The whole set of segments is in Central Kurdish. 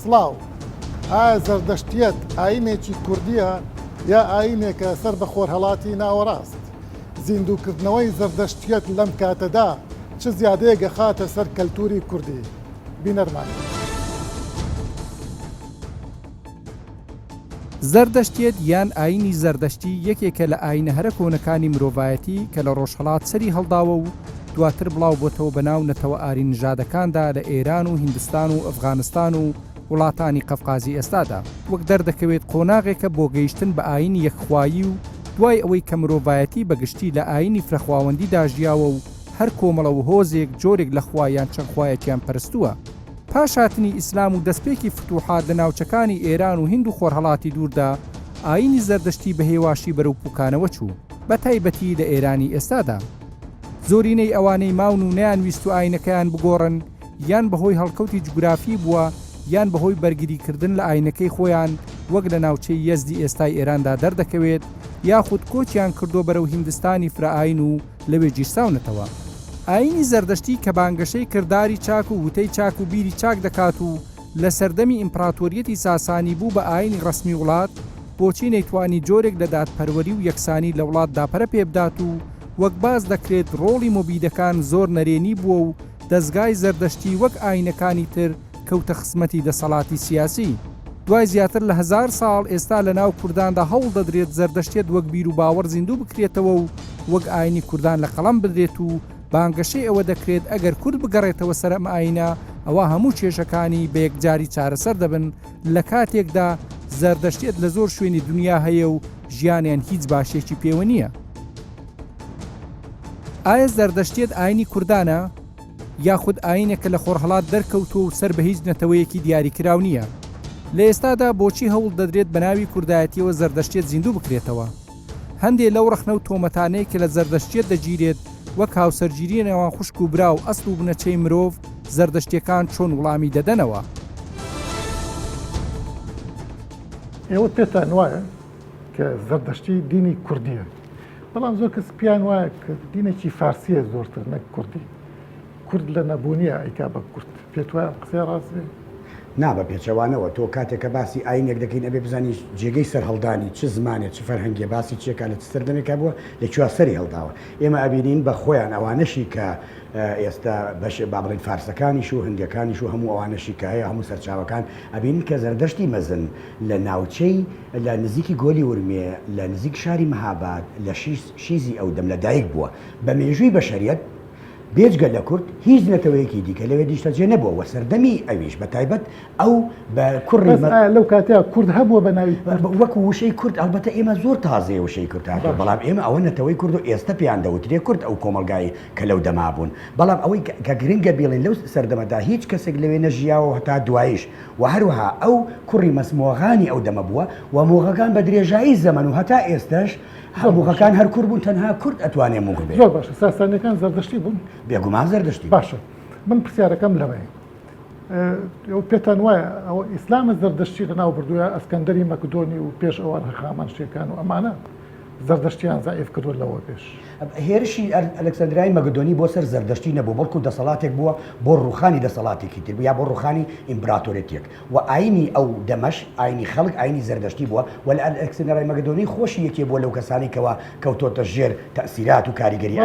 سڵاو ئایا زەردەشتیەت ئاینێکی کوردیە یا ئاینێکە سەر بە خۆرهەڵاتی ناوەڕاست زیندووکردنەوەی زەردەشتیەت لەم کاتەدا چ زیادەیەگە خاتە سەر کەلتوری کوردی بینەرمانی زەردەشتێت یان ئاینی زەردەشتی یەکێکە لە ئاینە هەرە کۆنەکانی مرۆڤایەتی کە لە ڕۆژهەڵات سەری هەڵداوە و دواتر بڵاو بۆتەوە بەناو نەتەوە ئاری نژادەکاندا لە ئێران و هیندستان و ئەفغانستان و وڵاتانی قەفقازی ئێستادا وەک دەردەکەوێت قۆناغێکە بۆ گەیشتن بە ئاینی یەکخوایی و دوای ئەوەی کە مرۆڤایەتی بەگشتی لە ئاینی فرەخواوەندیدا ژیاوە و هەر کۆمەڵە و هۆزێک جۆرێک لە خوایان چەند خوایەتیان پەرستووە پاش هاتنی ئیسلام و دەستپێکی فتوحات لە ناوچەکانی ئێران و هیند و خۆرهەڵاتی دووردا ئاینی زەردەشتی بە هێواشی بەرەو پوکانەوە چوو بە تایبەتی لە ئێرانی ئێستادا زۆرینەی ئەوانەی ماون و نەیانویست و ئاینەکەیان بگۆڕن یان بەهۆی هەڵکەوتی جوگرافی بووە یان بەهۆی بەرگریکردن لە ئاینەکەی خۆیان وەک لە ناوچەی یەزدی ئێستای ئێراندا دەردەکەوێت یاخود کۆچیان کردو بەرەو هیندستانی فرەئاین و لەوێ گیرساونەتەوە ئاینی زەردەشتی کە بانگەشەی کردداری چاک و وتەی چاک و بیری چاک دەکات و لە سەردەمی ئیمپراتۆریەتی ساسانی بوو بە ئاینی ڕسمی وڵات بۆچی نەیتوانی جۆرێک لە دادپەروەری و یەکسانی لە وڵات داپەرە پێبدات و وەک باز دەکرێت ڕۆڵی مۆبیدەکان زۆر نەرێنی بووە و دەستگای زەردەشتی وەک ئاینەکانی تر کەوتە خزمەتی دەسەڵاتی سیاسی دوای زیاتر لە 1000 ساڵ ئێستا لە ناو کورداندا هەوڵ دەدرێت زەردەشتێت وەک بیر و باوەڕ زیندوو بکرێتەوە و وەک ئاینی کوردان لە قەڵەم بدرێت و بانگەشەی ئەوە دەکرێت ئەگەر کورد بگەڕێتەوە سەر ئەم ئاینە ئەوە هەموو کێشەکانی بە یەکجاری چارەسەر دەبن لە کاتێکدا زەردەشتێت لە زۆر شوێنی دنیا هەیە و ژیانیان هیچ باشێکی پێوە نییە. ئایا زەردەشتێت ئاینی کوردانە یاخود ئاینێکە لە خۆرهەڵات دەرکەوتووە و سەر بە هیچ نەتەوەیەکی دیاریکراو نییە؟ لە ئێستادا بۆچی هەوڵ دەدرێت بە ناوی کوردایەتیەوە زەردەشتێت زیندوو بکرێتەوە؟ هەندێک لەو ڕەخنە و تۆمەتانەی کە لە زەردەشتێت دەگیرێت وەک هاوسەرگیری نێوان خوشک و برا و ئەسڵ و بنەچەی مرۆڤ زەردەشتیەکان چۆن وڵامی دەدەنەوە؟ ئێوە پێتان وایە کە زەردەشتی دینی کوردیە بەڵام زۆر کەس پیان وایە کە دینێکی فارسیە زۆرتر نەک کوردی کورد لە نەبوونیە ئەیکا بە کورد پێت وایە قسەی ڕاست بێ؟ نا بە پێچەوانەوە تۆ کاتێککە باسی ئاینێک دەکەین ئەبێ بزانانی جێگەی سەر هەڵدانی چ زمانێت چ فەرهەنگی باسی چێکە لە سەردەمێکا بووە لەکوێ سەری هەڵداوە ئێمە ئەبینین بە خۆیان ئەوانەشی کە ئێستا بەش با بڵین فارسەکانیش و هەندەکانیش و هەموو ئەوانەشی کە هەیە هەموو سەرچاوەکان ئەبینین کە زەردەشتی مەزن لە ناوچەی لە نزیکی گۆلی ورمێ لە نزیک شاری مەهاباد لە شیزی ئەودەم لەدایک بووە بە مێژووی بەشەریەت بێجگە لە کورد هیچ نەتەوەیەکی دیکە لەوێ دیشتەجێ نەبووە وە سەردەمی ئەویش بە تایبەت ئەو بە کوڕی لەو کاتەیە کورد هەبووە بە ناوی وەکو وشەی کورد ئەلبەتە ئێمە زۆر تازێ وشەی کورد هاتووە بەڵام ئێمە ئەوە نەتەوەی کورد و ئێستا پێیان دەوترێ کورد ئەو کۆمەلگای کە لەو دەما بوون بەڵام ئەوەی کە گرنگە بێڵین لەو سەردەمەدا هیچ کەسێک لەوێ نەژیاوە هەتا دوایش و هەروەها ئەو کوڕی مەسمۆغانی ئەو دەمە بووە و مۆغەکان بە درێژایی زەمن و هەتا ئێستش هەمووغەکان هەر کورد بوون تەنها کورد ئەتوانێ موغ بێت. زۆر باشە ساسانیەکان زەردەشتی بوون بێگومان زەردەشتی باشە من پرسیارەکەم لەوەیە ئەو پێتان وایە ئەوە ئیسلامە زەردەشتی لە ناو بردووە ئەسکەندەری مەکدۆنی و پێش ئەوان هەخامان شتێکان و ئەمانە زەردەشتیان زائیف کردووە لەوە پێش هێرشی ئەلەکسەندرای مەگدۆنی بۆ سەر زەردەشتی نەبوو بەڵکو دەسەڵاتێک بووە بۆ ڕوخانی دەسەڵاتێکی تر یا بۆ ڕوخانی ئیمپراتۆرێتێک و ئاینی ئەو دەمەش ئاینی خەڵک ئاینی زەردەشتی بووە و لە ئەلەکسەندرای مەگدۆنی خۆشی یەکێ بۆ لەو کەسانی کەەوە کەوتۆتە ژێر تەسیرات و کاریگەری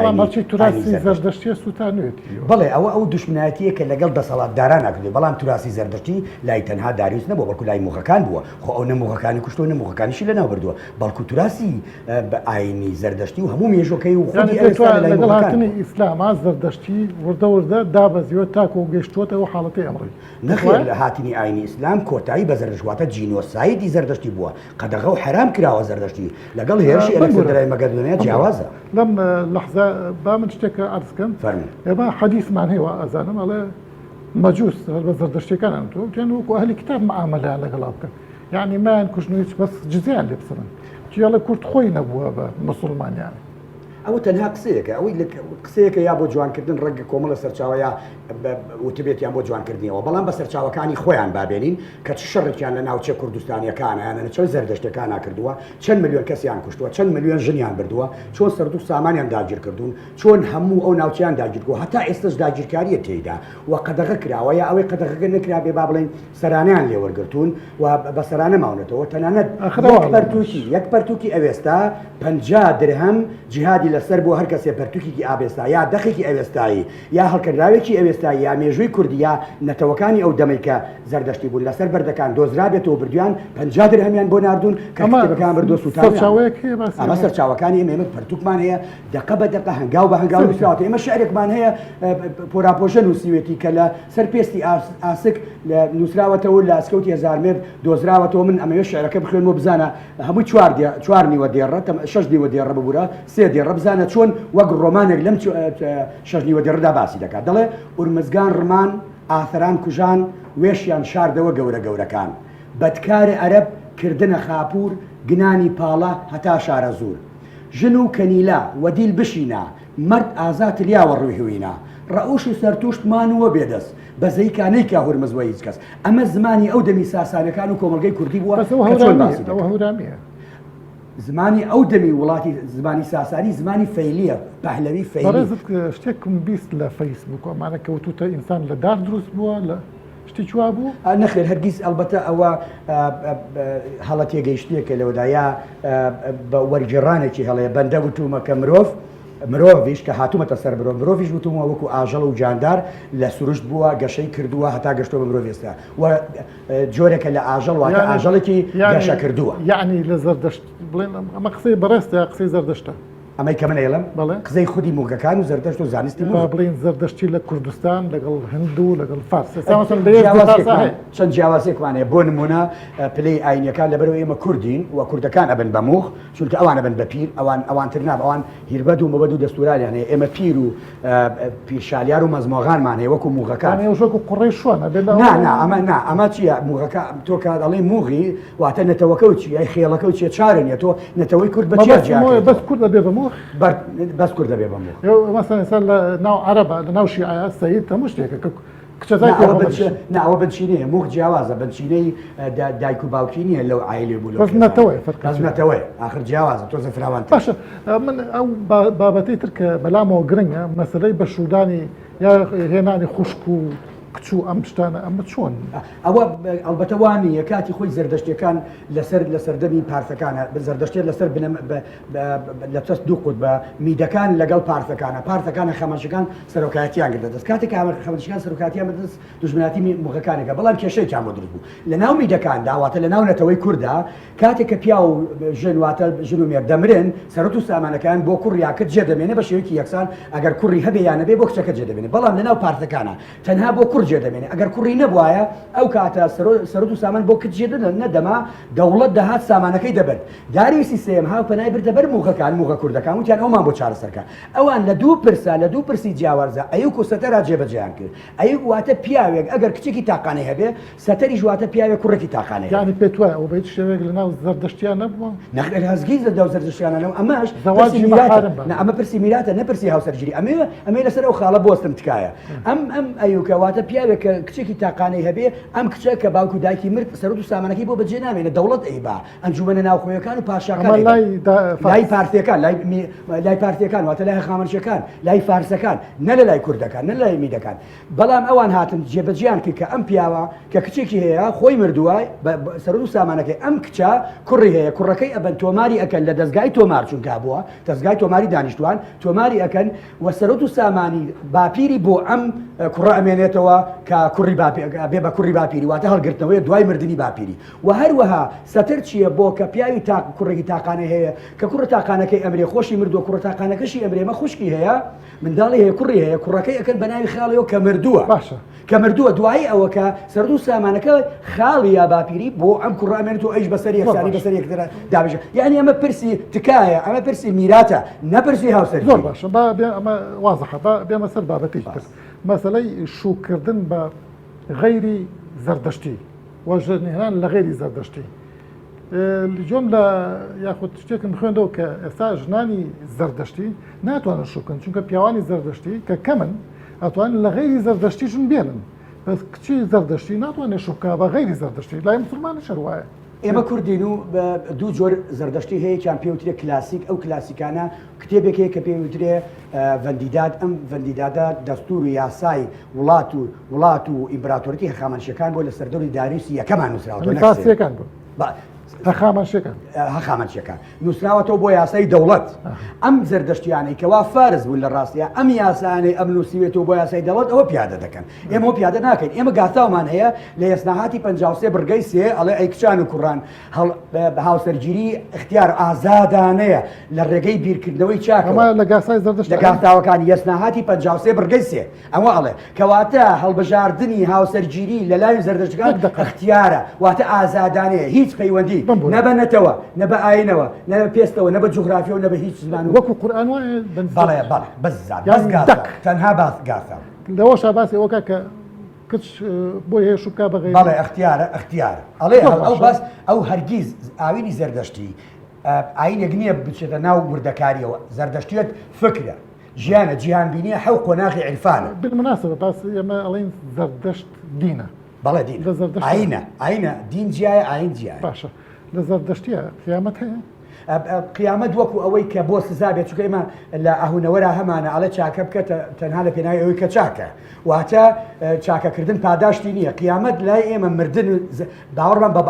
توراسی زەردەشتی سوتانوێتی بڵێ ئەو دوشمنایەتیە کە لەگەڵ دەسەڵاتداران ناکردێت بەڵام توراسی زەردەشتی لای تەنها داریوس نەبوو بەڵکو لای موغەکان بووە خۆ ئەو نەموغەکانی کوشتۆ نەموغەکانیشی لەناو بردووە بەڵکو توراسی بە ئاینی زەردەشتی و هەموو مێژۆکەی و لەگەڵ هاتنی ئیسلاما زەردەشتی وردە وردە دابەزیوە تاکۆ گەیشتوتەوە حاڵەتی ئەمڕۆی نەخێر لە هاتنی ئاینی ئیسلام کۆتایی بە زەردەشتواتە جینۆسایدی زەردەشتی بووە قەدەغە و حرام کراوە زەردەشتی لەگەڵ هێرشی ئەلەکسەندرای مەگدۆنیە جیاوازە لەم لەحظە با من شتێکە عەرزکەم ئێمە حەدیثمان هەیە ئەزانم ئەڵێ مەجووس بە زەردەشتیەکانان تۆ وەکو ئەهلی کتاب مەعامەلەیان لەگەڵا بکەن یعنی مایان کوژنەوەی بەس جزیان لێ بسڕن جیاڵە کورد خۆی نەبووە بە موسڵمانیان ئەوە تەنها قسەیەکە ئەوەی قسەیەکە یا بۆ جوانکردن ڕەنگە کۆمەڵە سەرچاوەیە وتبێتیان بۆ جوانکردنیەوە بەڵام بە سەرچاوەکانی خۆیان بابێنین کە چ شەڕێکیان لە ناوچە کوردستانیەکانە یانە چۆن زەردەشتەکان ناکردووە چەند ملیۆن کەسیان کوشتووە چەند ملیۆن ژنیان بردووە چۆن سەرد و سامانیان داگیر کردوون چۆن هەموو ئەو ناوچیان داگیرکردووە هەتا ئێستش داگیرکاریە تێیدا و قەدەغە کراوە یا ئەوەی قەدەغەکە نەکرا بێ با بڵێن سەرانیان لێوەرگرتوون و بە سەرانە ماونەتەوە تەنانەت یەک پەرتووکی ئەوێستا 50 درهم جیهادی لەسەر بۆ هەر کەسێ پەرتووکێکی ئابێستا یا دەخێکی ئەوێستایی یا هەڵکردراوێکی ئەوێستایی یا مێژووی کوردی یا نەتەوەکانی ئەو دەمەی کە زەردەشتی بوون لەسەر بەردەکان دۆزرابێتەوە بردویان 50 درهمیان بۆ ناردوون کە کتێبەکان بردۆ سووتان ئەمە سەرچاوەکانی ئێمە پەرتووکمان هەیە دەقە بە دەقە هەنگاو بە هەنگاو نووسراوەتە ئێمە شعرێکمان هەیە پۆراپۆشە نووسیوێتی کە لە سەر پێستی ئاسک لە نووسراوەتەوە لە ئەسکەوتی هەزار مێر دۆزراوەتەوە من ئەمەوێ شعرەکە بخوێنەوە بزانە هەمووی چوار نیوە دێڕە 6 نیوە دێڕە ببوورە 3 دێڕە بزانە چۆن وەک ڕۆمانێک لەم 6 نیوە دێڕەدا باسی دەکات دەڵێ ئورمزگان ڕمان ئاثران کوژان وێشیان شاردەوە گەورە گەورەکان بەدکارە عەرەب کردنە خاپور گنانی پاڵە هەتا شارە زوور ژن و کەنیلا وەدیل بشینە مرد ئازات لیاوە ڕووی هوینە ڕەوش و سەرتوشتمانوە بێدەست بەزەی کانەی کا هورمزوە هیچ کەس ئەمە زمانی ئەو دەمی ساسانەکان و کۆمەلگەی کوردی بووە زمانی ئەو دەمی وڵاتی زمانی ساسانی زمانی فەیلیە پەهلەوی فەیلی شتێکم بیست لە فەیسبووکمانە کەوتوتە ئینسان لە دار دروست بووە لە شتی چوا بوو نەخێر هەرگیز ئەلبەتە ئەوە هەڵە تێگەیشتێکە لەوەدایە بە وەرگێڕانێکی هەڵەیە بەندە وتومە کە مرۆڤیش کە هاتوومەتە سەر مرۆڤیش وتومە وەکو ئاژەڵ و جاندار لە سروشت بووە گەشەی کردووە هەتا گەشتۆ بە مرۆڤ ئێستا و جۆرێکە لە ئاژەڵ واتە ئاژەڵێکی گەشە کردووە یعنی لە زەردەشت بڵێن ئەمە قسەی بەڕێستە قسەی زەردەشتە ئەمەی کە من ئێڵم قسەی خودی موگەکان و زەردەشت و زانستی بڵین زەردەشتی لە کوردستان لەگەڵ هەند و لەگەڵ فارس چەند جیاوازێکمانەیە بۆ نمونە پلەی ئاینیەکان لەبەرەوە ئێمە کوردین و کوردەکان ئەبن بە موخ چونکە ئەوانە بن بە پیر ئەوانتر ناب ئەوان هیربەد و مەبەد و دەستورالیان هەیە ئێمە پیر و پیرشالیار و مەزمۆغانمان هەیە وەکو موغەکان وەکو قوڕەی شوانە ئەمە چییە موغەکە تۆ کە دەڵێ موغی واتە نەتەوەکە و چی ئەی خێڵەکە و چیە چارێنە تۆ نەتەوەی کورد بە بەس کورد دەبێ بە موغ بەس کورد دەبێ بە موغ مەسەڵەن ئێستا لە ناو عەرەبە لە ناو شیعە سەید هەموو شتێکە ناوە بنچینەیە موغ جیاوازە بنچینەی دایک و باوکی نیە لەو عایلێ بوو نەتەوەی آخر جیاوازە تۆزە فراوان باشە من ئەو بابەتەی تر کە بەلامەوە گرنگە مەسەلەی بەشودانی یا هێنانی خوشک و کچوو ئەم شتانە ئەمە چۆن ئەوە ئەلبەتە وانە کاتی خۆی زەردەشتەکان لەسەر سەردەمی پارسەکانە زەردەشتێت لەسەر لە چەست دوو قوت بە میدەکان لەگەڵ پارسەکانە خەمەشەکان سەرۆکایەتیان گرت دەست کاتێک خەمەشەکان سەرۆکاتیان بەدەست دوژمناتی موغەکانێکە بەڵام کێشەیەکیان بۆ دروست بوو لە ناو میدەکان داواتە لە ناو نەتەوەی کووردا کاتێک کە پیا و ژن واتە ژن و مێر دەمرن سەرۆت و سامانەکان بۆ کوڕیاکرد جێدەمێنێ بە شێوەیەکی یەکسان ئەگەر کوڕی هەبێ یان نەبێ بۆ کچەکە جێدەمێنێ بەڵام لە ناو پارسەکانە تەنها بۆ کوڕ جێدەمێنێ ئەگەر کوڕی نەبوایە ئەو کاتە سەرۆت و سامان بۆ کچ جێدەدەن نەدەما دەوڵەت دەهات سامانەکەی دەبێت داریوسی سێم هاوپەنای بردەبەر موغەکان موغە کوردەکان وتیان ئەومان بۆ چارەسەرکە ئەوان لە دوو پرسی جیاوازە ئەیوک و سەتەرا جێبەجیان کرد ئەیوک واتە پیاوێک ئەگەر کچێکی تاقانەی هەبێ سەتەری ژواتە پیاوێک کوڕێکی تاقانەی یانی پێت وایە ئەو بەیت شێوەیەک لە ناو زەردەشتیان نەبووە نەخێر هەزگیز لە داو زەردەشتیانەوە ئەمەش ئەمە پرسی میراتە نەپرسی هاوسەرگیری ئەمە لەسەر ئەو خاڵە بۆستم تکایە ئەم ئەیوکە واتە پیاوێک کچێکی تاقانەی هەبێ ئەم کچە کە باوکو دایکی مرد سەرۆت و سامانەکەی بۆ بەجێ نامێنێت دەوڵەت ئەیبا ئەنجومەنە ناوخۆیەکان و پاشاکان لای پارتیەکان لای پارتیەکان واتە لای هەخامەرجەکان لای فارسەکان نە لە لای کوردەکان نە لای میدەکان بەڵام ئەوان هاتن جێبەجیان کرد کە ئەم پیاوە کە کچێکی هەیە خۆی مردووە سەرۆت و سامانەکەی ئەم کچە کوڕی هەیە کوڕەکەی ئەبەن تۆماری ئەکەن لە دەستگای تۆمار چونکە بووە دەستگای تۆماری دانیشتوان تۆماری ئەکەن و سەرۆت و سامانی باپیری بۆ ئەم کوڕە ئەمێنێتەوە کە کوڕی بێ بە کوڕی باپیری واتە هەڵگرتنەوەی دوای مردنی باپیری و هەروەها سەتر چییە بۆ کە پیاوی کوڕێکی تاقانە هەیە کە کوڕە تاقانەکەی ئەمرێ خۆشی مردووە کوڕە تاقانەکەشی ئەمرێمە خوشکی هەیە منداڵی هەیە کوڕی هەیە کوڕەکەی ئەکەن بە ناوی خاڵەوە کە مردووە باشە کە مردووە دوایی ئەوە کە سەرۆت و سامانەکە خاڵی یا باپیری بۆ ئەم کوڕە ئەمێنێت و ئەیش بەسەر یەکسانی بەسەر یەکتر دابژە یعنی ئەمە پرسی تکایە ئەمە پرسی میراتە نەپرسی هاوسەر زۆر باشە ئەمە وازەحە بێمە سەر بابەتی تر مەسەلەی شوکردن بە غەیری زەردەشتی وەژنێنان لە غێری زەردەشتی لجۆم لە یاخود شتێکم خوێندەوە کە ئێستا ژنانی زەردەشتی ناتوانن شوکن چونکە پیاوانی زەردەشتی کە کەمن ئەتوانن لە غەیری زەردەشتیشون بێنن بەس کچی زەردەشتی ناتوانێت شوکا بە غەیری زەردەشتی لای مسلمانی شەروایە ئێمە کوردین و دوو جۆر زەردەشتی هەیەکیان پێوترێ کلاسیک ئەو کلاسیکانە کتێبێک هەیە کە پێوترێ ڤەندیداد ئەم ڤەندیدادە دەستور و یاسای وڵات و ئیمپراتۆریەتی هەخامنشیەکان بۆ لە سەردەوری داریوسی یەکەمان نووسراوەتەوە فارسیەکان بوو هەخامنشیەکان نووسراوەتەوە بۆ یاسای دەوڵەت ئەم زەردەشتیانەی کەوا فارز بوون لە ڕاستیە ئەم یاسانەی ئەم نووسیوێتەوە بۆ یاسای دەوڵەت ئەوە پیادە دەکەن ئێمە پیادە ناکەین ئێمە گاتاومان هەیە لە ئێسناهاتی 53 بڕگەی سێ ئەڵێ ئەی کچان و کوڕان هاوسەرگیری اختیار ئازادانەیە لە ڕێگەی بیرکردنەوەی چاکەوە لە گاسای زەردەشت لە گاتاوەکانی ئێسناهاتی 53 بڕگەی سێ ئەوە ئەڵێ کەواتە هەڵبژاردننی هاوسەرگیری لە لای زەردەشتەکان اختیارە واتە ئازادانەیە هیچ پەیوەندی نەبەنەتەوە نە بە ئاینەوە نە بە پێستەوە نە بە جوغرافیەوە نە بە هیچ زمان وەکو قورئان وایە بەڵێ تەنها باس گاسە لەوەش باسی ئەوکە کە کچ بۆ هەیە شوکا بەغەیری بەڵێ اختیارە ئەڵێ ئەو باس ئەو هەرگیز ئاوینی زەردەشتی ئاینێک نییە بچێتە ناو وردەکاریەوە زەردەشتیت فکرە ژیانە جیهانبینیە حەو قۆناغی عرفانە بالمناسبە باس ئێمە ئەڵێن زەردەشت دینە بەڵێ دین ئاینە دین جیایە ئاین جیایە باشە لە زەردەشتیە قیامەت هەیە قیامەت وەکو ئەوەی کە بۆ سزا بێت چونکە ئێمە لە ئەهونەوەرا هەمانە ئەڵێ چاکە بکە تەنها لە پێناوی ئەوەی کە چاکە واتە چاکەکردن پاداشتی نییە قیامەت لای ئێمە مردن باوەڕمان بە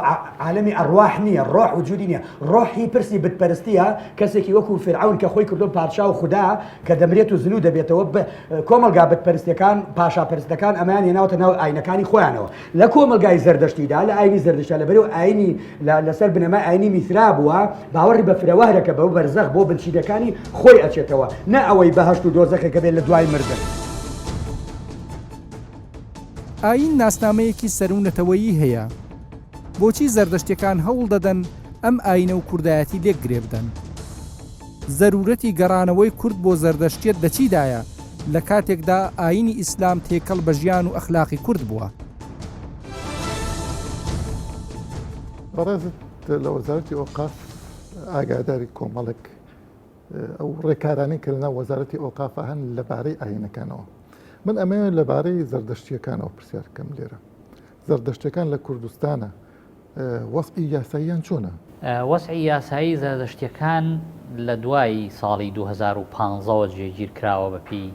عالەمی ئەڕواح نییە ڕۆح وجودی نییە ڕۆحی پرسی بتپەرستیە کەسێکی وەکو فرعون کە خۆی کردو پادشا و خوددا کە دەمرێت و زنوو دەبێتەوە کۆمەلگا بتپەرستەکان پاشاپەرستەکان ئەمان هێناوتە ناو ئاینەکانی خۆیانەوە لە کۆمەلگای زەردەشتیدا لە ئاینی زەردەشتە لەبەرەوە ئاینی لەسەر بنەما ئاینی میثرا بووە باوەڕی بە فرەوەهرەکە بەو بەرزەخ بۆ بنچینەکانی خۆی ئەچێتەوە نە ئەوەی بەهەشت و دۆزەخێکە بێت لە دوای مردن. ئاین ناسنامەیەکی سەرونەتەوەیی هەیە بۆچی زەردەشتەکان هەوڵ دەدەن ئەم ئاینە و کوردایەتی لێک گرێ بدەن زەرورەتی گەڕانەوەی کورد بۆ زەردەشتێت دەچیدایە لە کاتێکدا ئاینی ئیسلام تێکەڵ بە ژیان و ئەخلاقی کورد بووە بەڕێزت لە وەزارەتی ئۆقاف ئاگاداری کۆمەڵک ئەو ڕێکارانی کردنا وەزارەتی ئۆقافە هەن لەبارەی ئاینەکانەوە من ئەمەوێت لەبارەی زەردەشتیەکانەوە پرسیارکەم لێرە زەردەشتەکان لە کوردستانە وەسعی یاساییان چۆنە؟ وەسعی یاسایی زەردەشتیەکان لە دوای ساڵی 2015 جێگیر کراوە بەپی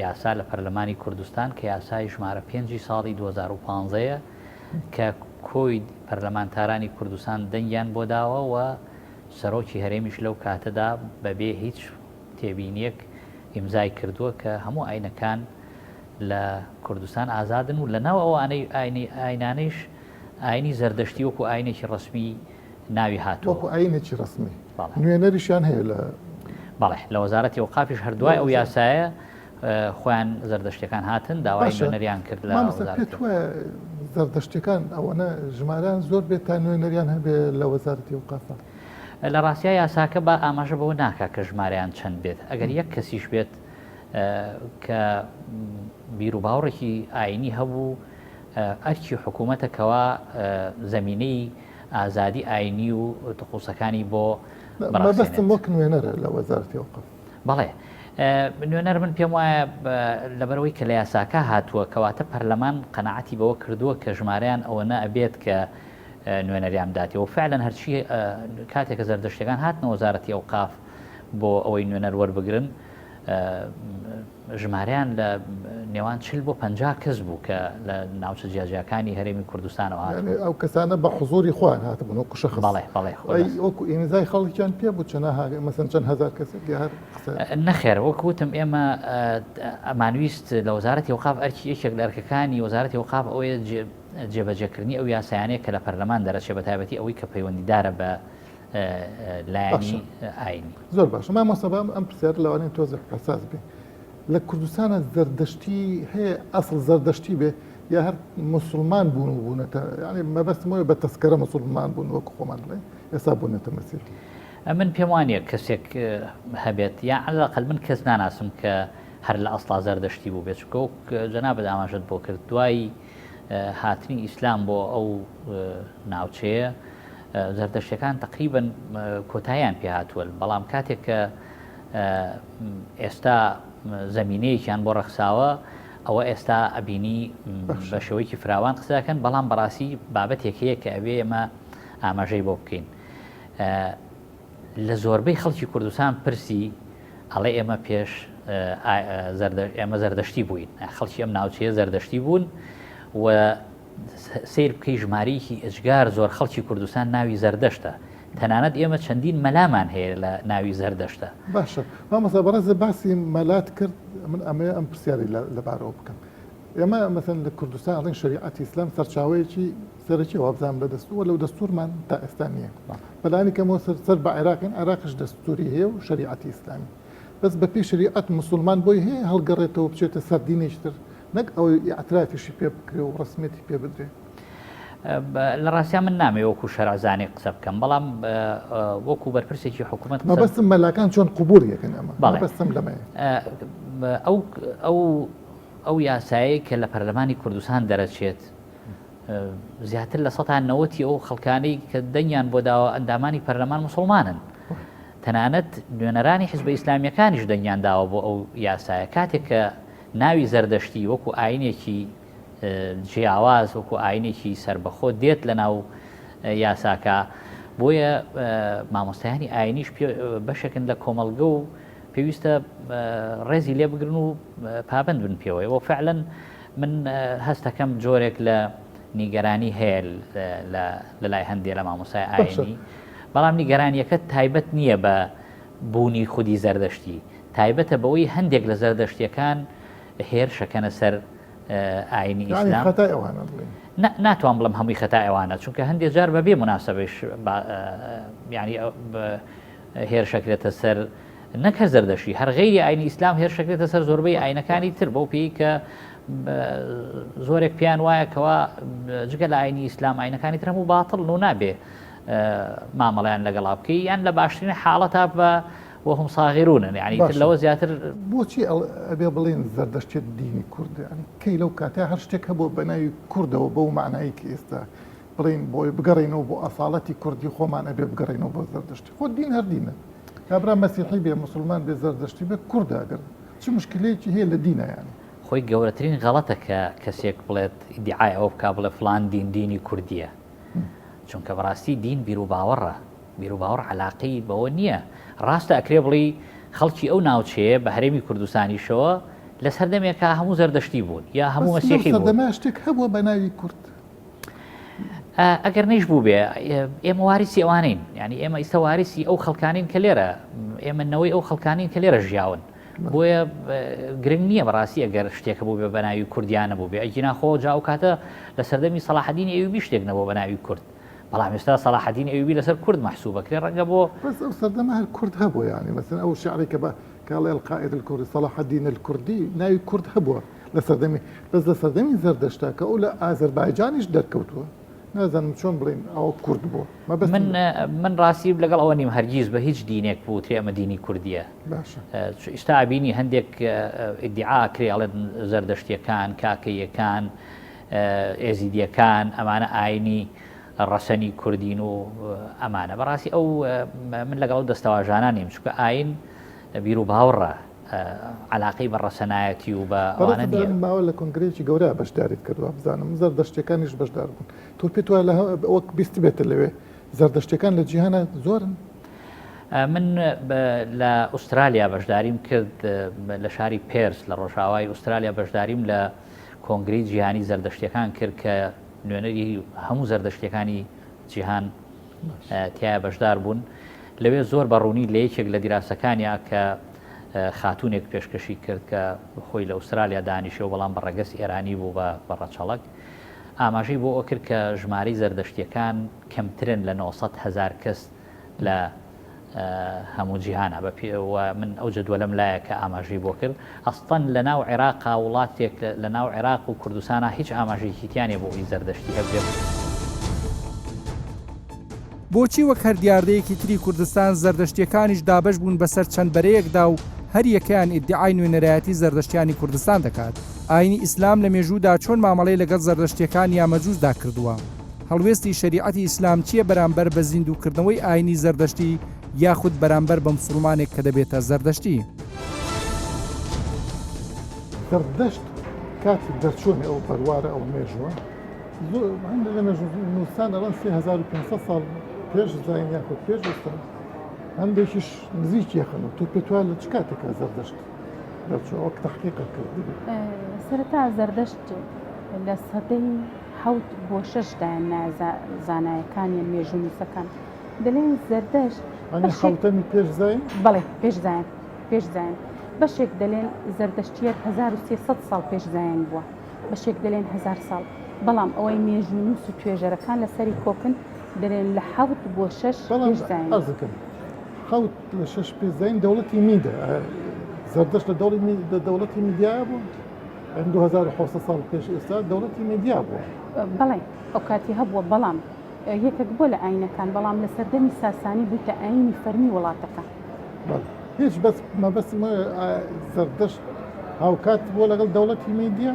یاسا لە پەرلەمانی کوردستان کە یاسای ژمارە 5 ساڵی 2015 کە کۆی پەرلەمانتارانی کوردستان دەنگیان بۆ داوە و سەرۆکی هەرێمیش لەو کاتەدا بەبێ هیچ تێبینیەک ئیمزای کردووە کە هەموو ئاینەکان لە کوردستان ئازادن و لەناو ئەو ئاینانەیش ئاینی زەردەشتی وەکو ئاینێکی ڕسمی ناوی هاتووە وەکو ئاینێکی ڕسمی نوێنەریشیان هەیە لە بەڵێ لە وەزارەتی ئۆقافیش هەردوای ئەو یاسایە خۆیان زەردەشتەکان هاتن داوای نوێنەریان کرد لە زەردەشتەکان ئەوەنە ژمارەیان زۆر بێت تا نوێنەریان هەبێ لە وەزارەتی ئۆقافە لە ڕاستیە یاساکە بە ئاماژە بەوە ناکا کە ژمارەیان چەند بێت ئەگەر یەک کەسیش بێت کە بیر و باوڕێکی ئاینی هەبوو ئەرکی حکوومەتەکەوە زەمینەی ئازادی ئاینی و تقوسەکانی بۆ بەستم وەک نوێنەرە لە وەزارەتی ئۆقاف بەڵێ نوێنەر من پێم وایە لەبەرەوەی کە لە یاساکە هاتووە کەواتە پەرلەمان قەنەعەتی بەوە کردووە کە ژمارەیان ئەوەنە ئەبێت کە نوێنەریان داتیەوە فعلەن هەرچی کاتێکە زەردەشتەکان هاتنە وەزارەتی ئەوقاف بۆ ئەوەی نوێنەر وەربگرن ژمارەیان لە نێوان 40 بۆ 50 کەس بوو کە لە ناوچە جیاجیەکانی هەرێمی کوردستانەوە هاتن ئەو کەسانە بە حوزوری خۆیان هاتبوون وەکو شەخص بەڵێ وەکو ئیمزای خەڵکیان پێ بوو چەنە مەسەن چەند هەزار کەسێک نەخێر وەکوتم ئێمە ئەمانویست لە وەزارەتی ئەوقاف ئەرکی یەکێک لە ئەرکەکانی وەزارەتی ئەوقاف ئەوەیە جێبەجێکردنی ئەو یاسایانەیە کە لە پەرلەمان دەرەچێت بە تایبەتی ئەوەی کە پەیوەندیدارە بە لایەنی ئاینی زۆر باش مامۆسەبام ئەم پرسیار لەوانەیە تۆزێک حساس بێ لە کوردستانە زەردەشتی هەیە ئەسڵ زەردەشتی بێ یا هەر مسلمان بوون و بوونەتە ینی مەبەستمەوە بە تەسکەرە مسلمان بوون وەکو خۆمان بڵێ ئێستا بوونەتە مەسیر من پێم وانە کەسێک هەبێت یا عەلاقەل من کەس ناناسم کە هەر لە ئەسڵا زەردەشتی بوو بێت چکۆ جەنابەت ئاماژەت بۆ کرد دوای هاتنی ئیسلام بۆ ئەو ناوچەیە زەردەشتەکان تقریبن کۆتاییان پێ هاتووە بەڵام کاتێک کە ئێستا زەمینەیەکیان بۆ ڕەخساوە ئەوە ئێستا ئەبینی بە شێوەیەکی فراوان قسەکەن بەڵام بەڕاستی بابەتێک هەیە کە ئەوێ ئێمە ئاماژەی بۆ بکەین لە زۆربەی خەڵکی کوردستان پرسی ئەڵێ ئێمە پێش ئێمە زەردەشتی بووین خەڵکی ئەم ناوچەیە زەردەشتی بوون و سیر بکەی ژمارەیەکی ئەجگار زۆر خەڵکی کوردستان ناوی زەردەشتە تەنانەت ئێمە چەندین مەلامان هەیە لە ناوی زەردەشتە باشە مامەستا بەڕێزە باسی مەلات کرد من ئەمێ ئەم پرسیاری لەبارەوە بکەم ئێمە مەسەن لە کوردستان ئەڵێن شریعەتی ئیسلام سەرچاوەیەکی سەرەکی وابزانام لە دەستووە لەو دەستورمان تا ئێستا نییە بەلانی کەمەوە سەر بە عێراقین عێراقش دەستوری هەیە و شریعەتی ئیسلامی بەس بە پێی شریعەت مسلمان بۆی هەیە هەڵگەڕێتەوە بچێتە سەر دینێکتر نەک ئەوەی ئاعترافیشی پێ بکرێ و ڕسمێتی پێ بدرێ لە ڕاستیان من نامێ وەکو شەرعزانێک قسە بکەم بەڵام وەکو بەرپرسێکی حکوومەت مەبەستم مەلاکان چۆن قوبوڵ یەکەن ئەمە بەستم لەمەیە ئەو یاسایی کە لە پەرلەمانی کوردستان دەرەچێت زیاتر لە 90 ئەو خەڵکانەی کە دەنگیان بۆ داوە ئەندامانی پەرلەمان مسلمانن تەنانەت نوێنەرانی حیزبە ئیسلامیەکانیش دەنگیان داوە بۆ ئەو یاسایە کاتێک کە ناوی زەردەشتی وەکو ئاینێکی جیاواز وەکو ئاینێکی سربەخۆ دێت لە ناو یاساکە بۆیە مامۆستایانی ئاینیش بەشێکن لە کۆمەڵگە و پێویستە ڕێزی لێ بگرن و پابند بن پێوەی بۆ فعلەن من هەستەکەم جۆرێک لە نیگەرانی هەیە لە لای هەندێک لە مامۆستای ئاینی بەڵام نیگەرانیەکە تایبەت نییە بە بوونی خودی زەردەشتی تایبەتە بەوەی هەندێک لە زەردەشتیەکان هێر شەکەنە سەر ئاینی ئیسلام ناتوان بڵم هەمووی خەتا ئەوانە چونکە هەندێک جار بەبێ مناسبەش ینی هێر شەکرێتە سەر نەکە زەردەشتی هەر غەیری ئاینی ئیسلام هێر شەکرێتە سەر زۆربەی ئاینەکانی تر بەو پێی کە زۆرێک پیان وایە کەوا جگە لە ئاینی ئیسلام ئاینەکانی تر هەموو باتڵ و نابێ مامەڵیان لەگەڵا بکەی یان لە باشترین حاڵەتا بە وهم صاغرونن يعني لەوە زیاتر بۆچی ئەبێ بڵێن زەردەشتێت دینی کورد ینی کەی لەو کاتا هەر شتێک هەبوو بە ناوی کوردەوە بەو معنایی کە ئێستا بڵێن بۆی بگەڕێنەوە بۆ ئەساڵەتی کوردی خۆمان ئەبێ بگەڕێنەوە بۆ زەردەشتی خۆ دین هەر دینە کابرا مەسیحی بێ مسلمان بێ زەردەشتی بێ کورداگەر چ مشکلەیەکی هەیە لە دینە یانی خۆی گەورەترین غەڵەتە کە کەسێک بڵێت ئیدعای ئەوە بکا بڵێ فلان دینی کوردیە چونکە بەڕاستی دین بیر و باوەڕە بیر و باوەڕ علاقەی بەوە نییە ڕاستە ئەکرێ بڵی خەڵکی ئەو ناوچەیە بە هەرێمی کوردستانیشەوە لە سەردەمێکە هەموو زەردەشتی بوون یا هەموو مەسیحی بوون سەردەما شتێک هەبووە بە ناوی کورد ئەگەر نەیش بوو بێ ئێمە واریسی ئەوانین ینی ئێمە ئیستا واریسی ئەو خەڵکانین کە لێرە ئێمە نەوەی ئەو خەڵکانین کە لێرە ژیاون بۆیە گرنگ نییە بەڕاستی ئەگەر شتێکە بوو بێ بە ناوی کوردیانە بوو بێ ئەجینا خۆ جا و کاتە لە سەردەمی سەلاحەدین ئەیوبی شتێک نەبوو بە ناوی کورد بەڵام ئێستا سەلاحەدین ئەیوبی لەسەر کورد مەحسوبەکرێ ڕەنگە بۆ بەس ئەو سەردەما هەر کورد هەبووە یانی مەسەن ئەو شعرێکە بە کاڵێ القائد الكوردي صلاح الدين الكوردي ناوی کورد هەبووە لە سەردەمی بەس لە سەردەمی زەردەشتا کە ئەو لە ئازەربایجانیش دەرکەوتووە نازانم چۆن بڵێن ئەوە کورد بووە من ڕاستی لەگەڵ ئەوە نیم هەرگیز بە هیچ دینێک بوو تێ ئەمە دینی کوردیە ئێستا بینی هەندێک ئیدعا کرێڵێن زەردەشتیەکان کاکەیەکان ئێزیدیەکان ئەمانە ئاینی ڕەسەنی کوردین و ئەمانە بەڕاستی ئەو من لەگەڵ دەستەواژانان نیم چونکە ئاین بیر و باوەڕە علاقەی بە ڕەسەنایەتی و بە ئەوانە نییە ماوە لە کۆنگرێکی گەورە بەشداریت کردووە بزانم زەردەشتەکانیش بەشدار بوون تۆ پێت وایە وەک بیستی بێتە لەوێ زەردەشتەکان لە جیهانە زۆرن من لە ئوسترالیا بەشداریم کرد لە شاری پێرس لە ڕۆژاوای ئوسترالیا بەشداریم لە کۆنگری جیهانی زەردەشتەکان کرد کە نوێنەری هەموو زەردەشتەکانی جیهان تایە بەشدار بوون لەوێ زۆر بەڕوونی لە یەکێک لە دیراسەکانیا کە خاتونێک پێشکەشی کرد کە خۆی لە ئوسترالیا دانیشە و بەڵام بەڕەگەس ئێرانی بوو بە ڕەچەڵک ئاماژەی بۆ ئەو کرد کە ژمارەی زەردەشتیەکان کەمترن لە 900,000 کەس لە هەموو جیهانە من ئەو جدوەلەم لایە کە ئاماژەی بۆ کرد ئەستەن لە ناو عێراقا وڵاتێک لە ناو عێراق و کوردستانە هیچ ئاماژەیەکی تیانێ بۆ ئەوی زەردەشتی هەبێت بۆچی وەک هەر دیاردەیەکی تری کوردستان زەردەشتیەکانیش دابەش بوون بەسەر چەند بەرەیەکدا و هەر یەکەیان ئیدعای نوێنەرایەتی زەردەشتیانی کوردستان دەکات ئاینی ئیسلام لە مێژوودا چۆن مامەڵەی لەگەڵ زەردەشتیەکان یامەجووزدا کردووە هەڵوێستی شریعەتی ئیسلام چییە بەرامبەر بە زیندووکردنەوەی ئاینی زەردەشتی یاخود بەرامبەر بە مسلمانێک کە دەبێتە زەردەشتی؟ زەردەشت کاتی دەرچوونی ئەو بەروارە ئەو مێژوە هەندە لە نووسان ئەڵەن 3500 ساڵ پێش زاین یاخود پێش وستان هەندێکیش نزیکیەخن و تو پێتوان لە چ کاتێکە زەردەشت دەرچوو ئەوە تەحقیقە کرد سەرەتا زەردەشت لە سەدەی 7 بۆ 6 دایان زانایەکانی مێژوو نووسەکان دەڵێن زەردەشت خەوتەمی پێش زاین بەڵێ پێش زاین بەشێک دەڵێن زەردەشتیەک 1300 ساڵ پێش زایان بووە بەشێک دەڵێن 1000 ساڵ بەڵام ئەوەی مێژوو نووس و توێژەرەکان لەسەری کۆکن دەڵێن لە 7 بۆ 6 پێش زاین خەوت لە 6 پێش زاین دەوڵەتی میدە زەردەشت لە دەوڵەتی میدیا بوو 2700 ساڵ پێش ئێستا دەوڵەتی میدیا بووە بەڵێ ئەو کاتی هەبووە بەڵام یەکێک بۆ لە ئاینەکان بەڵام لە سەردەمی ساسانی بوویتە ئاینی فەرمی وڵاتەکە هیچ بەس مەبەستمە زەردەشت هاوکات بۆ لەگەڵ دەوڵەتی میدیا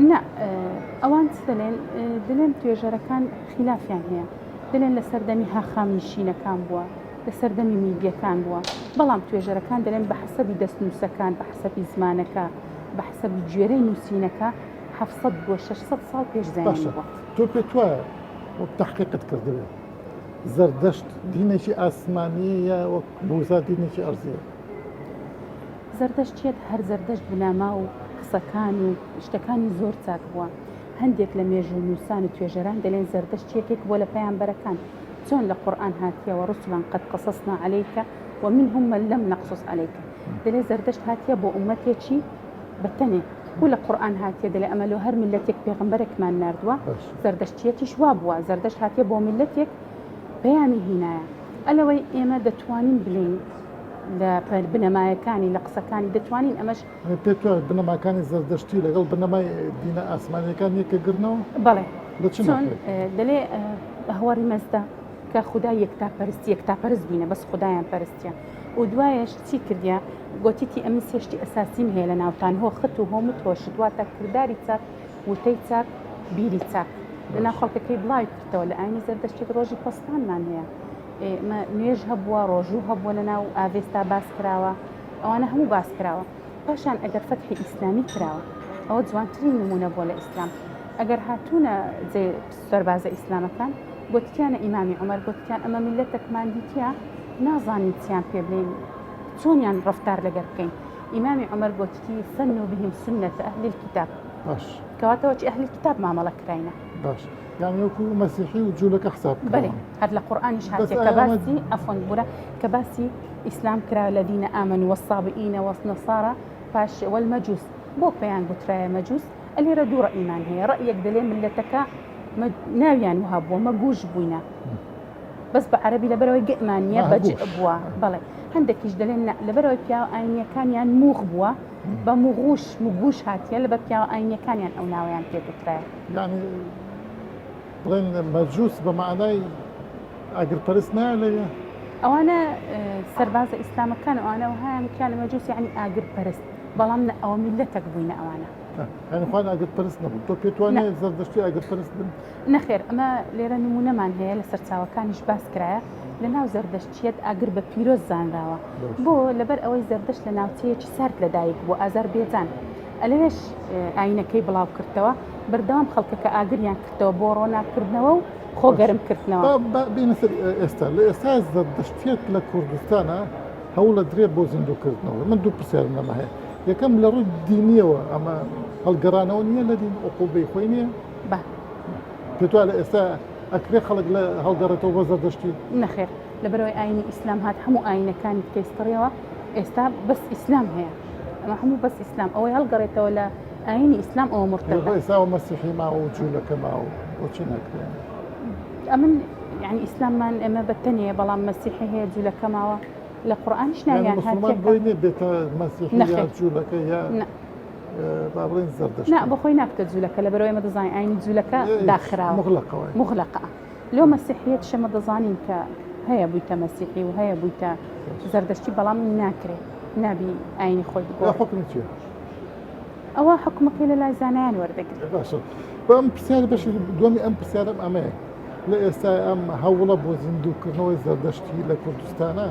نه ئەوان دەڵێن توێژەرەکان خلافیان هەیە دەڵێن لە سەردەمی هاخامنشینەکان بووە لە سەردەمی میدیەکان بووە بەڵام توێژەرەکان دەڵێن بە حسەبی دەستنووسەکان بە حسەبی زمانەکە بە حسەبی گوێرەی نووسینەکە 700 بۆ 600 ساڵ پێش زاین بووە تۆ پێت وایە وەک تەحقیقت کردبێت زەردەشت دینێکی ئاسمانیە وەک بوزا دینێکی ئەرزیە زەردەشتێت هەر زەردەشت بناما و قسەکان و شتەکانی زۆر چاک بووە هەندێک لە مێژوو نووسان و توێژەران دەڵێن زەردەشتێکێک بۆ لە پەیامبەرەکان چۆن لە قورئان هاتیەوە ڕسوڵان قەد قەسەسنا عەلەیکە ومنهم من لم نقصص عەلەیکە دەڵێ زەردەشت هاتیە بۆ ئومەتێکی بەتەنێ و لە قورئان هاتیە دەڵێ ئەمە لە هەر میلەتێک پێغەمبەرێکمان ناردووە زەردەشتیەتیش وا بووە زەردەشت هاتیە بۆ میلەتێک بەیانی هینایە ئەلەوەی ئێمە دەتوانین بڵین لە بنەمایەکانی لە قسەکانی دەتوانین ئەمەش پێت وایە بنەماکانی زەردەشتی لەگەڵ بنەمای دینە ئاسمانیەکان یەکەگرنەوە بەڵێ چۆن دەڵێ هەواری مەزدا کە خودای یەکتاپەرست بینە بەس خودایان پەرستیە و دوایەش چی کردیا گوتیتی ئەمە سێشتی ئەساسیم هەیە لە ناوتان هۆ خت و هۆمت هۆشت واتە کردداری چاک وتەی چاک بیری چاک لەنا خەڵکەکەی بڵاوی کردەوە لە ئاینی زەردەشتێک ڕۆژی پەستانمان هەیە نوێژ هەبووە ڕۆژوو هەبووە لە ناو ئاڤێستا باس کراوە ئەوانە هەموو باس کراوە پاشان ئەگەر فەتحی ئیسلامی کراوە ئەوە جوانترین نمونە بووە لە ئیسلام ئەگەر هاتوونە جێ سەربازە ئیسلامەکان گوتیانە ئیمامی عومەر گوتیان ئەمە میلەتێکمان دیتیە نازانین چیان پێ بڵێن چۆنیان ڕەفتار لەگەر بکەین ئیمامی عومەر گوتی فەنوا بهم سنة أهل الكتاب باش کەواتەوە چی ئەهلی کتاب مامەڵە کراینە باش يعني وەکو مەسیحی و جوولەکە حساب بەڵێ هەر لە قورئانیش هاتێ کە باسی ئەفۆن بورە کە باسی ئیسلام کرا الذين آمنوا والصابئين والنصارى باش والمجوس بۆ پێیان گوترایە مەجوس ئەلێرە دوو ڕەئیمان هەیە ڕەئیەک دەڵێ ملەتەکە ناویان وها بووە مەگوژ بووینە بەس بە عەرەبی لەبەرەوەی گەئمانیە بەجێ بووە بەڵێ هەندێکیش دەڵێن لەبەرەوەی پیاوە ئاینیەکانیان موغ بووە بە موگوش هاتیە لەبەر پیاوە ئاینیەکانیان ئەو ناویان پێگوترایە يعني بڵێن مەجووس بە معنای ئاگرپەرست نایە ئەوانە سەربازە ئیسلامەکان ئەوانە هەیان کیانە مەجووس یعنی ئاگرپەرست بەڵام ئەوە میلەتێک بووینە ئەوانە يعني خوان ئاگرپەرست نەبوو تۆ پێتوانێت زەردەشتی ئاگرپەرست بن نەخێر ئەمە لێرە نمونەمان هەیە لە سەرچاوەکانیش باس کرایە لە ناو زەردەشتیەت ئاگر بە پیرۆز زانراوە بۆ لەبەر ئەوەی زەردەشت لە ناوچەیەکی سارد لەدایک بۆ ئازار بێجان ئەلەوێش ئاینەکەی بڵاو کردەوە بەردەوام خەڵکەکە ئاگریان کردەوە بۆ ڕۆناکردنەوە و خۆگەرم کردنەوە بینە سەر ئێستا لە ئێستا زەردەشتیەت لە کوردستانە هەوڵە درێ بۆ زیندووکردنەوە من دوو پرسیارم لەمە هەیە یەکەم لە ڕووی دینیەوە ئەمە هەڵگەڕانەوە نییە لە دین عقوبەی خۆی نییە پێت وایە لە ئێستا ئەکرێ خەڵک لە هەڵگەڕێتەوە بۆ زەردەشتی نەخێر لەبەرەوەی ئاینی ئیسلام هات هەموو ئاینەکانی تکەیستڕیەوە ئێستا بەس ئیسلام هەیە ئەمە هەموو بەس ئیسلام ئەوەی هەڵگەڕێتەوە لە ئاینی ئیسلام ئەوە مرتەدە ئێستاوە مەسیحی ماوە و جوولەکە ماوە بۆچی ناکرێن ئەمن یعنی ئیسلاممان ئێمە بەتەنەیە بەڵام مەسیحی هەیە جوولەکە ماوە لە قورئانیش ناویان مسلمان بۆی نێ بێتە مەسیحی یا جوولەکە یا با بڵێن زەردەشت بۆ خۆی ناکتە جوولەکە لەبەرەوەی ئێمە دەزانین ئاینی جوولەکە داخراوە مغلقە لۆ مەسیحیەت شەمە دەزانین کە هەیە بوویتە مەسیحی و هەیە بوویتە زەردەشتی بەڵام ناکرێت نابی ئاینی خۆی بگۆ حکمی چییە؟ ئەوە حکومەکەی لە لای زانایان وەردەگرێت باشە بەم پرسیار بەشی دومی ئەم پرسیارم ئەمەیە لە ئێستا ئەم هەوڵە بۆ زیندووکردنەوەی زەردەشتی لە کوردستانە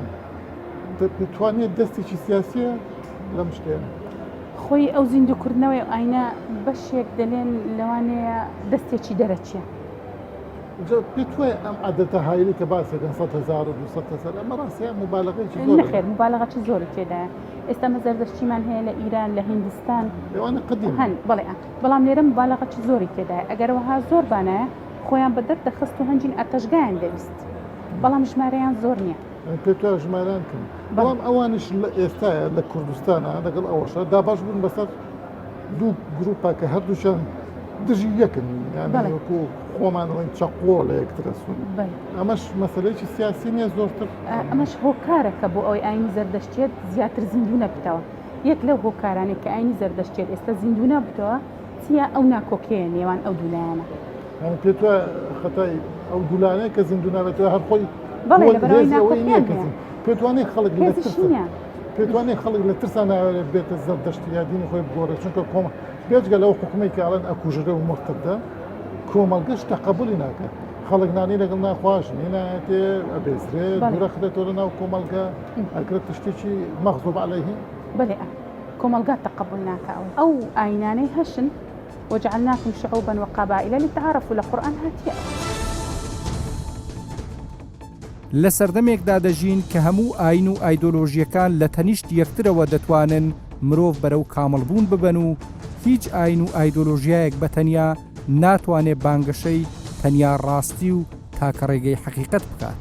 دەتوانێت دەستێکی سیاسیە لەم شتێن خۆی ئەو زیندووکردنەوەی ئاینە بەشێک دەلێن لەوانەیە دەستێکی دەرەچیە پێت وایە ئەم عادەتە هایلی کە باسێکن 100,000 و 200,000 ئەمە ڕاستەیە مبالغەیەکی زۆرە نەخێر مبالغەی زۆری تێدایە ئێستا زەردەشتیمان هەیە لە ئیران لە هیندستان لەوانە قدیم هەن بەڵێ بەڵام لێرە مبالغەی زۆری تێدایە ئەگەرەوەها زۆر بانایە خۆیان بەدەر دەخست و هەنجین ئەتەشگایان دەویست بەڵام ژمارەیان زۆر نییە پێت وایە ژماران کرد بەڵام ئەوانش لە ئێستاە لە کوردستانە لەگەڵ ئەوەشە داباش بوون بەسەر دوو گروپە کە هەردووشان دژی یەکن یان وەکو خۆمانەوەی چەقۆ لە یەکترەسون ئەمەش مەسەلەیەکی سیاسی نییە زۆرتر ئەمەش هۆکارەکە بۆ ئەوەی ئاینی زەردەشتێت زیاتر زیندوو نەبتەوە یەک لەو هۆکارانێک کە ئاینی زەردەشتێت ئێستا زیندوو نەبتەوە چیە ئەو ناکۆکەیە نێوان ئەو دوولایانە پێت وایە خەتای ئەو دوولانەیە کە زیندوو نابێتەوە هەر خۆی پێت وانێ خەڵک پێتوانێت خەڵک لە ترسان ناوێت بێتە زەردەشتی یادینی خۆی بگۆڕێت چونکە کۆمە بێجگە لەو حکومەی کە ئاڵەن ئەکوژرە و مەختەدا کۆمەلگەش تەقەبولی ناکات خەڵک نانی لەگەڵ ناخواش نینایەتێ ئەبێزرێت دوورەخرێتەوە ناو کۆمەلگە ئەکرێت تشتێکی مەغزوب عەلەیهی بەڵێ کۆمەلگا تەقەبول ناکاوە ئەو ئاینانەی هەشن وجعلناكم شعوبا وقبائل لتعارفوا لقرآن هاتیە لە سەردەمێکدا دەژین کە هەموو ئاین و ئایدۆلۆژیەکان لە تەنیشت یەکترەوە دەتوانن مرۆڤ بەرەو کامەڵبوون ببەن و هیچ ئاین و ئایدۆلۆژیایەک بەتەنیا ناتوانێت بانگەشەی تەنیا ڕاستی و تاکە ڕێگەی حەقیقەت بکات.